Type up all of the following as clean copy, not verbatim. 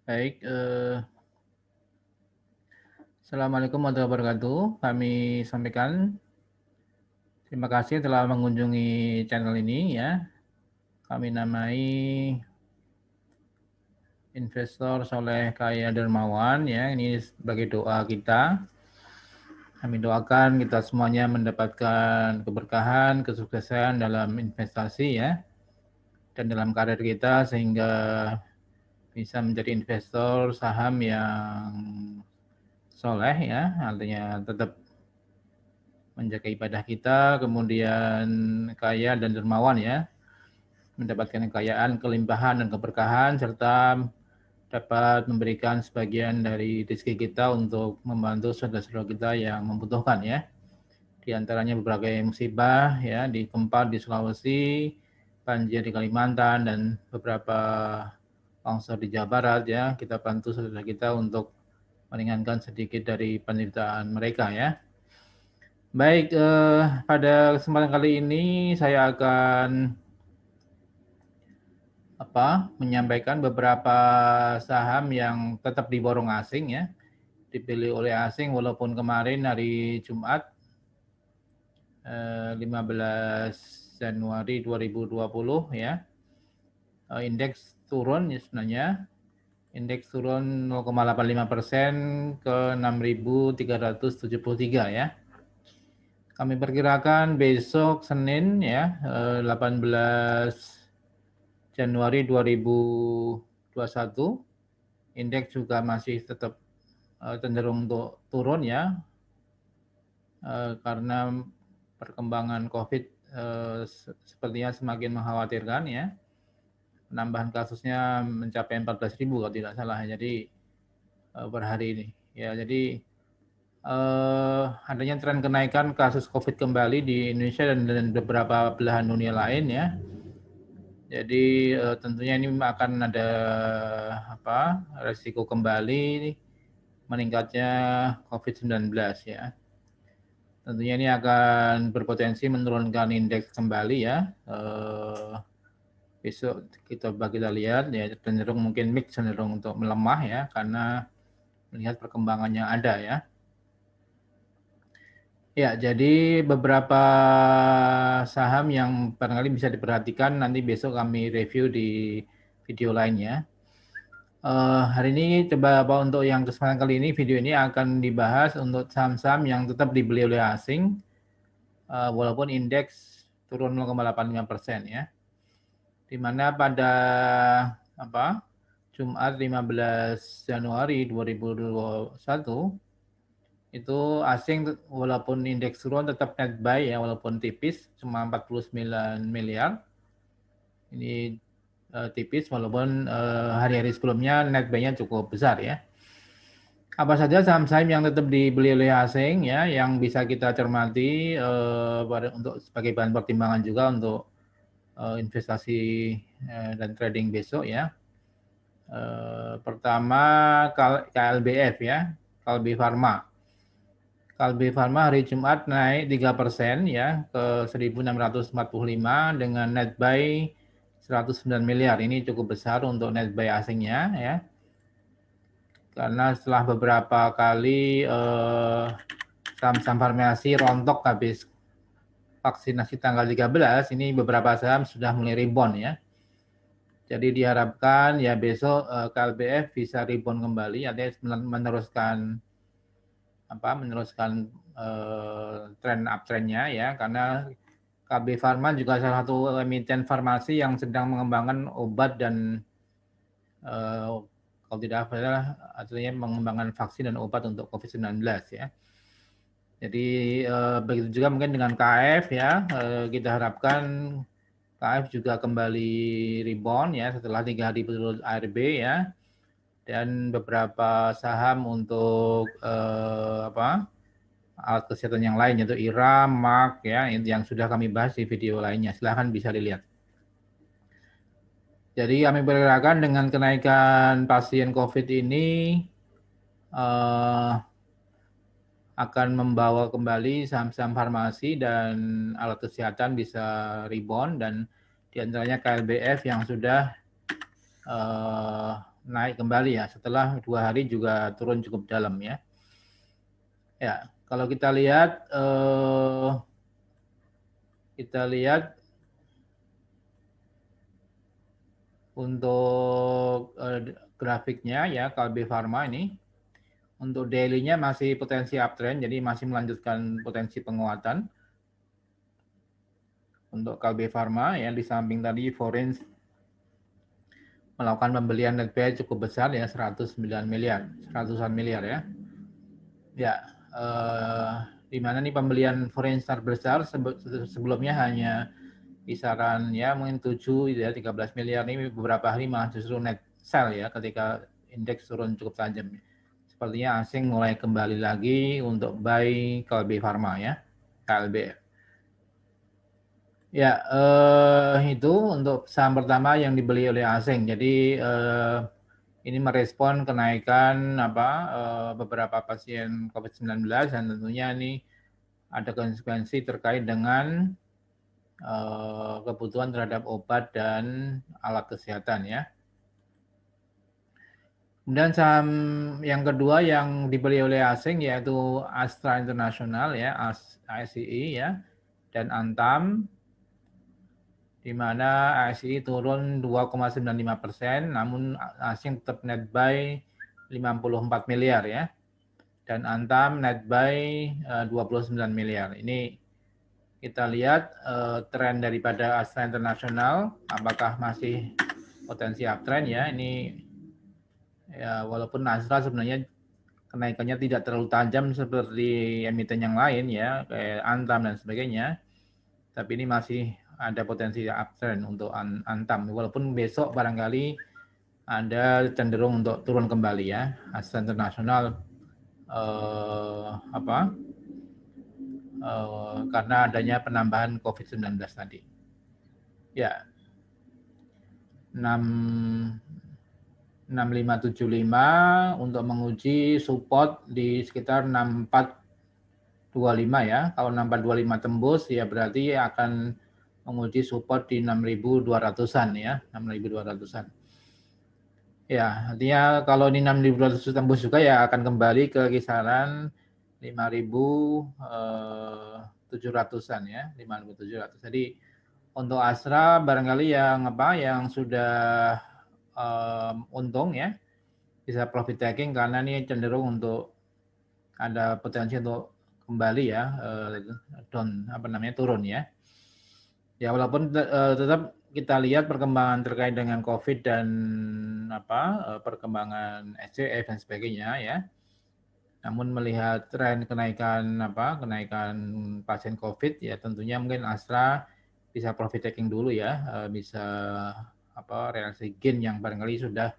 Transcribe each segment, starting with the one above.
Baik, Assalamualaikum warahmatullahi wabarakatuh. Kami sampaikan terima kasih telah mengunjungi channel ini ya. Kami namai Investor Soleh Kaya Dermawan ya. Ini sebagai doa kita. Kami doakan kita semuanya mendapatkan keberkahan, kesuksesan dalam investasi ya. Dan dalam karir kita sehingga bisa menjadi investor saham yang soleh ya. Artinya tetap menjaga ibadah kita, kemudian kaya dan dermawan ya, mendapatkan kekayaan, kelimpahan dan keberkahan, serta dapat memberikan sebagian dari rezeki kita untuk membantu saudara-saudara kita yang membutuhkan ya. Di antaranya berbagai musibah ya, di gempa di Sulawesi, banjir di Kalimantan dan beberapa longsor di Jawa Barat ya, kita bantu saudara kita untuk meringankan sedikit dari penderitaan mereka ya. Baik, pada kesempatan kali ini saya akan menyampaikan beberapa saham yang tetap diborong asing ya, dipilih oleh asing walaupun kemarin hari Jumat 15 Januari 2020 ya, indeks turun ya sebenarnya, indeks turun 0,85% ke 6.373 ya. Kami perkirakan besok Senin ya 18 Januari 2021 indeks juga masih tetap cenderung untuk turun ya karena perkembangan COVID sepertinya semakin mengkhawatirkan ya. Penambahan kasusnya mencapai 14.000 kalau tidak salah. Jadi per hari ini ya. Jadi adanya tren kenaikan kasus COVID kembali di Indonesia dan beberapa belahan dunia lain ya. Jadi tentunya ini akan ada resiko kembali meningkatnya COVID-19 ya. Tentunya ini akan berpotensi menurunkan indeks kembali ya. Besok kita lihat ya cenderung mungkin mix cenderung untuk melemah ya karena melihat perkembangannya ada ya. Ya, jadi beberapa saham yang barangkali bisa diperhatikan nanti besok kami review di video lainnya. Hari ini coba untuk yang kesempatan kali ini video ini akan dibahas untuk saham-saham yang tetap dibeli oleh asing walaupun indeks turun 0,85% ya. Di mana pada Jumat 15 Januari 2021 itu asing walaupun indeks turun tetap net buy ya walaupun tipis cuma 49 miliar. Ini tipis walaupun hari-hari sebelumnya net buy-nya cukup besar ya. Apa saja saham-saham yang tetap dibeli oleh asing ya yang bisa kita cermati untuk sebagai bahan pertimbangan juga untuk investasi dan trading besok ya. Pertama KLBF ya, Kalbe Farma. Kalbe Farma hari Jumat naik 3% ya ke 1.645 dengan net buy 109 miliar. Ini cukup besar untuk net buy asingnya ya. Karena setelah beberapa kali saham-saham farmasi rontok habis vaksinasi tanggal 13, ini beberapa saham sudah mulai rebound ya. Jadi diharapkan ya besok KLBF bisa rebound kembali, artinya meneruskan tren uptrendnya ya, karena KB Pharma juga salah satu emiten farmasi yang sedang mengembangkan obat dan kalau tidak salah artinya mengembangkan vaksin dan obat untuk COVID-19 ya. Jadi begitu juga mungkin dengan KF ya, kita harapkan KF juga kembali rebound ya setelah 3 hari berturut ARB ya, dan beberapa saham untuk alat kesehatan yang lain yaitu IRA, MARK ya yang sudah kami bahas di video lainnya. Silahkan bisa dilihat. Jadi kami perkirakan dengan kenaikan pasien COVID ini akan membawa kembali saham-saham farmasi dan alat kesehatan bisa rebound dan diantaranya KLBF yang sudah naik kembali ya setelah 2 hari juga turun cukup dalam ya. Ya, kalau kita lihat untuk grafiknya ya Kalbe Pharma ini untuk daily-nya masih potensi uptrend, jadi masih melanjutkan potensi penguatan. Untuk Kalbe Pharma ya di samping tadi Foreign melakukan pembelian net buy cukup besar ya 109 miliar, 100-an miliar ya. Ya, di mana nih pembelian foreign star besar sebelumnya hanya kisaran ya mungkin 7 ya 13 miliar, ini beberapa hari malah justru net sell ya ketika indeks turun cukup tajam. Sepertinya asing mulai kembali lagi untuk buy KLB Pharma ya, KLB. Ya, itu untuk saham pertama yang dibeli oleh asing. Jadi ini merespon kenaikan beberapa pasien COVID-19 dan tentunya ini ada konsekuensi terkait dengan kebutuhan terhadap obat dan alat kesehatan ya. Kemudian saham yang kedua yang dibeli oleh asing yaitu Astra International ya, ASI ya, dan Antam, di mana ASI turun 2,95%, namun asing tetap net buy 54 miliar ya, dan Antam net buy 29 miliar. Ini kita lihat tren daripada Astra International, apakah masih potensi uptrend ya. Ini ya walaupun Astra sebenarnya kenaikannya tidak terlalu tajam seperti emiten yang lain ya, kayak Antam dan sebagainya. Tapi ini masih ada potensi uptrend untuk Antam. Walaupun besok barangkali ada cenderung untuk turun kembali ya. Astra International karena adanya penambahan COVID-19 tadi. Ya, 6575 untuk menguji support di sekitar 6425 ya. Kalau 6425 tembus ya berarti akan menguji support di 6200-an ya, 6200-an. Ya, artinya kalau ini 6200 tembus juga ya akan kembali ke kisaran 5700-an ya, 5700. Jadi untuk Astra barangkali yang sudah untung ya bisa profit taking karena ini cenderung untuk ada potensi untuk kembali ya turun ya. Ya walaupun tetap kita lihat perkembangan terkait dengan COVID dan perkembangan SCF dan sebagainya ya. Namun melihat tren kenaikan pasien COVID ya tentunya mungkin Astra bisa profit taking dulu ya, bisa reaksi gain yang barangkali sudah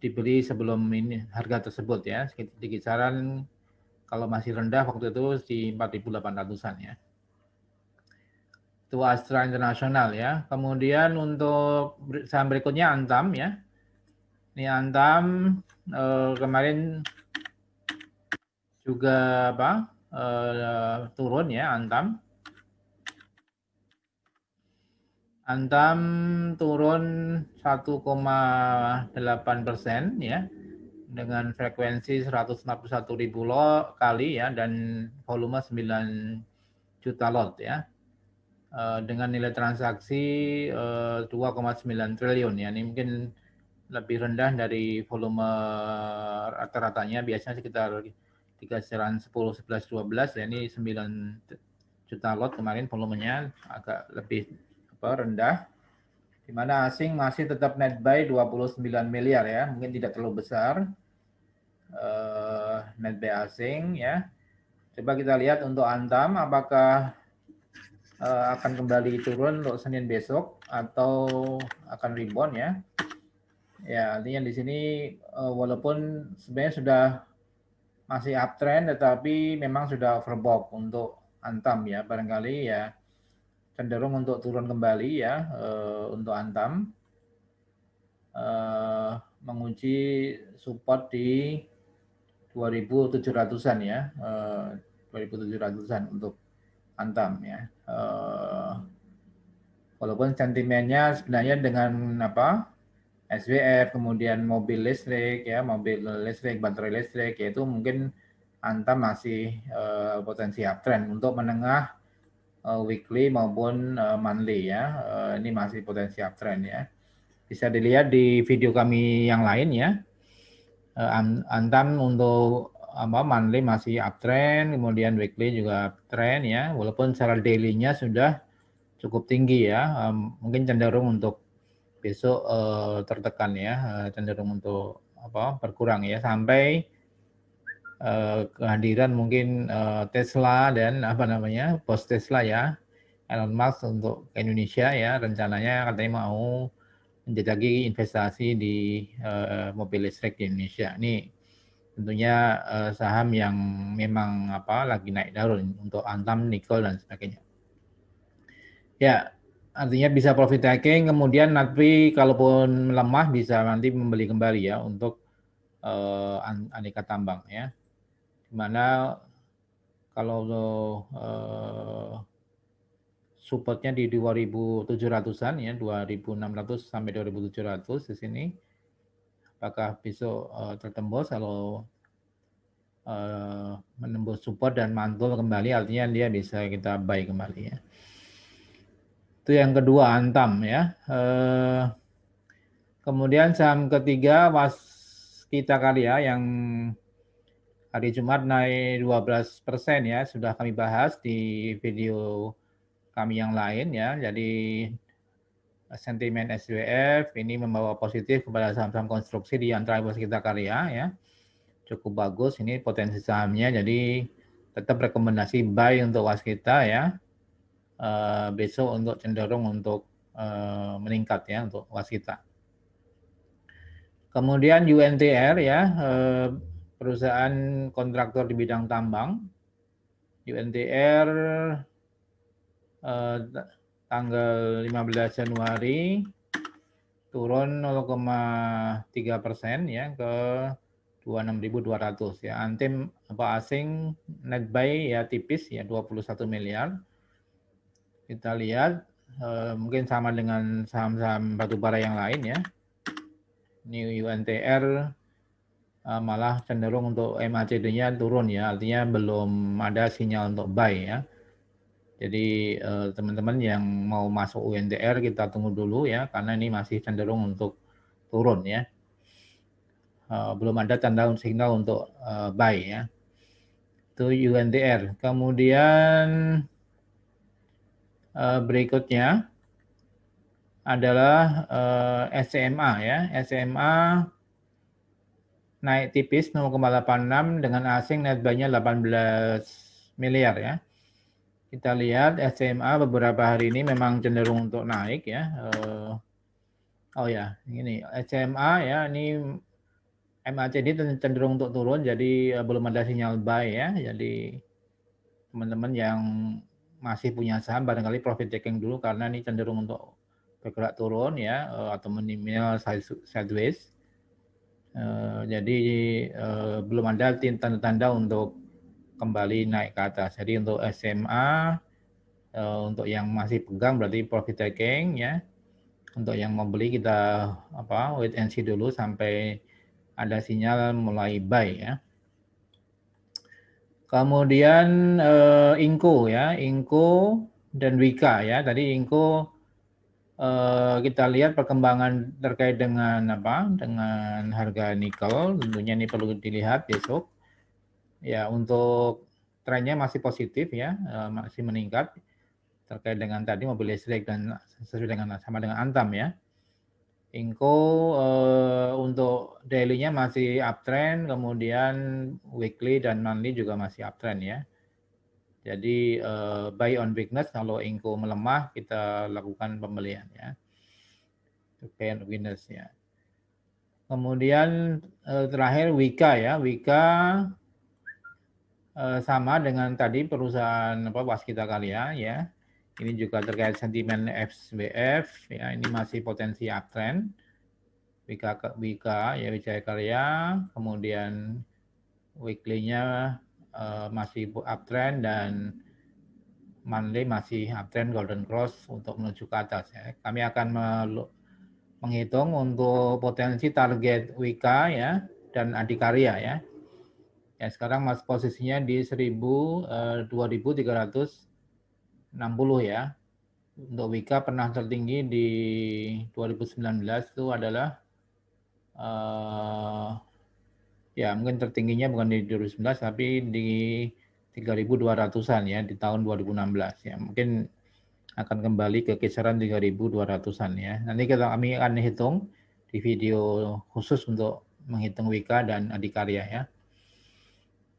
dibeli sebelum ini harga tersebut ya, di kisaran kalau masih rendah waktu itu di 4.800-an ya. Itu Astra International ya. Kemudian untuk saham berikutnya Antam ya. Ini Antam kemarin juga turun ya Antam. Antam turun 1,8% ya, dengan frekuensi 141.000 lot kali ya, dan volume 9 juta lot ya, dengan nilai transaksi 2,9 triliun ya. Ini mungkin lebih rendah dari volume rata-ratanya, biasanya sekitar di kisaran 10, 11, 12 ya, ini 9 juta lot kemarin volumenya, agak lebih rendah, di mana asing masih tetap net buy 29 miliar ya, mungkin tidak terlalu besar net buy asing ya. Coba kita lihat untuk Antam apakah akan kembali turun untuk Senin besok atau akan rebound ya. Ya, artinya di sini walaupun sebenarnya sudah masih uptrend tetapi memang sudah overbought untuk Antam ya, barangkali ya cenderung untuk turun kembali ya untuk Antam, menguji support di 2.700-an ya, 2.700-an untuk Antam ya. Walaupun sentimennya sebenarnya dengan SWF, kemudian mobil listrik, baterai listrik, yaitu mungkin Antam masih potensi uptrend. Untuk menengah weekly maupun monthly ya, ini masih potensi uptrend ya. Bisa dilihat di video kami yang lain ya. Antam untuk monthly masih uptrend, kemudian weekly juga uptrend ya, walaupun secara daily-nya sudah cukup tinggi ya, mungkin cenderung untuk besok tertekan ya, cenderung untuk berkurang ya, sampai kehadiran mungkin Tesla dan bos Tesla ya, Elon Musk untuk ke Indonesia ya, rencananya katanya mau menjajaki investasi di mobil listrik di Indonesia. Ini tentunya saham yang memang lagi naik daun untuk Antam, Nickel dan sebagainya. Ya, artinya bisa profit taking, kemudian nanti kalaupun melemah bisa nanti membeli kembali ya untuk aneka tambang ya. Dimana kalau supportnya di 2.700-an ya, 2.600 sampai 2.700 di sini. Apakah besok tertembus? Kalau menembus support dan mantul kembali, artinya dia bisa kita buy kembali ya. Itu yang kedua, Antam ya. Kemudian saham ketiga Waskita Karya yang hari Jumat naik 12% ya, sudah kami bahas di video kami yang lain ya. Jadi sentimen SWF ini membawa positif kepada saham-saham konstruksi di antara Waskita Karya ya. Cukup bagus ini potensi sahamnya, jadi tetap rekomendasi buy untuk Waskita ya. Besok untuk cenderung untuk meningkat ya untuk Waskita. Kemudian UNTR ya, perusahaan kontraktor di bidang tambang. UNTR tanggal 15 Januari turun 0,3% ya ke 26.200 ya. Antim asing net buy ya tipis ya 21 miliar. Kita lihat mungkin sama dengan saham-saham batubara yang lain ya. Ini UNTR malah cenderung untuk MACD-nya turun ya, artinya belum ada sinyal untuk buy ya. Jadi teman-teman yang mau masuk UNTR kita tunggu dulu ya, karena ini masih cenderung untuk turun ya. Belum ada tanda signal untuk buy ya. Itu UNTR. Kemudian berikutnya adalah SMA ya. SMA naik tipis 0,86 dengan asing net buy-nya 18 miliar ya. Kita lihat SMA beberapa hari ini memang cenderung untuk naik ya. Oh ya, ini SMA ya, ini MACD cenderung untuk turun, jadi belum ada sinyal buy ya. Jadi teman-teman yang masih punya saham barangkali profit taking dulu karena ini cenderung untuk bergerak turun ya, atau minimal sideways. Jadi belum ada tanda-tanda untuk kembali naik ke atas. Jadi untuk SMA, untuk yang masih pegang berarti profit taking ya. Untuk yang mau beli kita wait and see dulu sampai ada sinyal mulai buy ya. Kemudian Inco ya, Inco dan Wika ya. Tadi Inco kita lihat perkembangan terkait dengan dengan harga nikel, tentunya ini perlu dilihat besok. Ya, untuk trennya masih positif ya, masih meningkat terkait dengan tadi mobil listrik dan sesuai dengan sama dengan Antam ya. Inco untuk daily-nya masih uptrend, kemudian weekly dan monthly juga masih uptrend ya. Jadi buy on weakness, kalau Inco melemah kita lakukan pembelian ya. Buy on weakness ya. Kemudian terakhir Wika ya, Wika sama dengan tadi perusahaan Waskita Karya ya. Ini juga terkait sentimen SWF ya, ini masih potensi uptrend. Wika ya, Wijaya Karya, kemudian weekly-nya masih uptrend dan monthly masih uptrend golden cross untuk menuju ke atas ya. Kami akan menghitung untuk potensi target Wika ya dan adikarya ya. Ya sekarang Mas posisinya di 2360 ya. Untuk Wika pernah tertinggi di 2019 itu adalah ya mungkin tertingginya bukan di 2019 tapi di 3.200-an ya di tahun 2016 ya. Mungkin akan kembali ke kisaran 3.200-an ya. Nanti kami akan hitung di video khusus untuk menghitung Wika dan adikarya ya.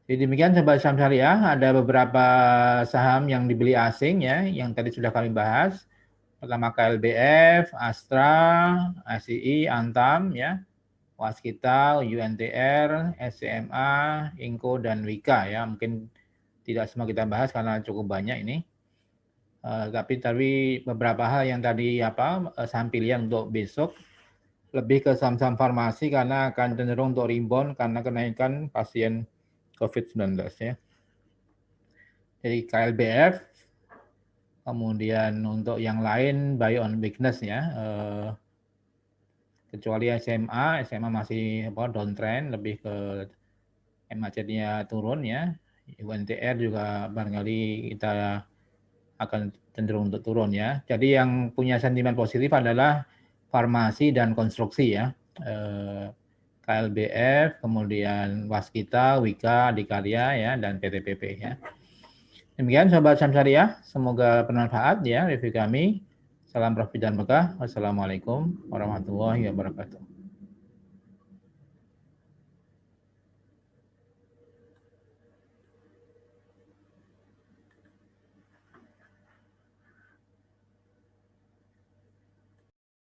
Jadi demikian Sobat Saham Syariah, ada beberapa saham yang dibeli asing ya, yang tadi sudah kami bahas. Pertama KLBF, Astra, ACI, Antam ya, Waskita, UNTR, SCMA, Inco, dan Wika ya. Mungkin tidak semua kita bahas karena cukup banyak ini. Tapi beberapa hal yang tadi saham pilihan untuk besok lebih ke saham-saham farmasi karena akan cenderung untuk rebound karena kenaikan pasien COVID-19 ya. Jadi KLBF, kemudian untuk yang lain buy on weakness ya. Kecuali SMA masih downtrend, lebih ke MACD-nya turun ya. UNTR juga barangkali kita akan cenderung untuk turun ya. Jadi yang punya sentimen positif adalah farmasi dan konstruksi ya. KLBF, kemudian Waskita, Wika, Adikarya ya, dan PTPP ya. Demikian Sobat Saham Syariah, semoga bermanfaat ya review kami. Salam profit dan berkah. Wassalamualaikum warahmatullahi wabarakatuh.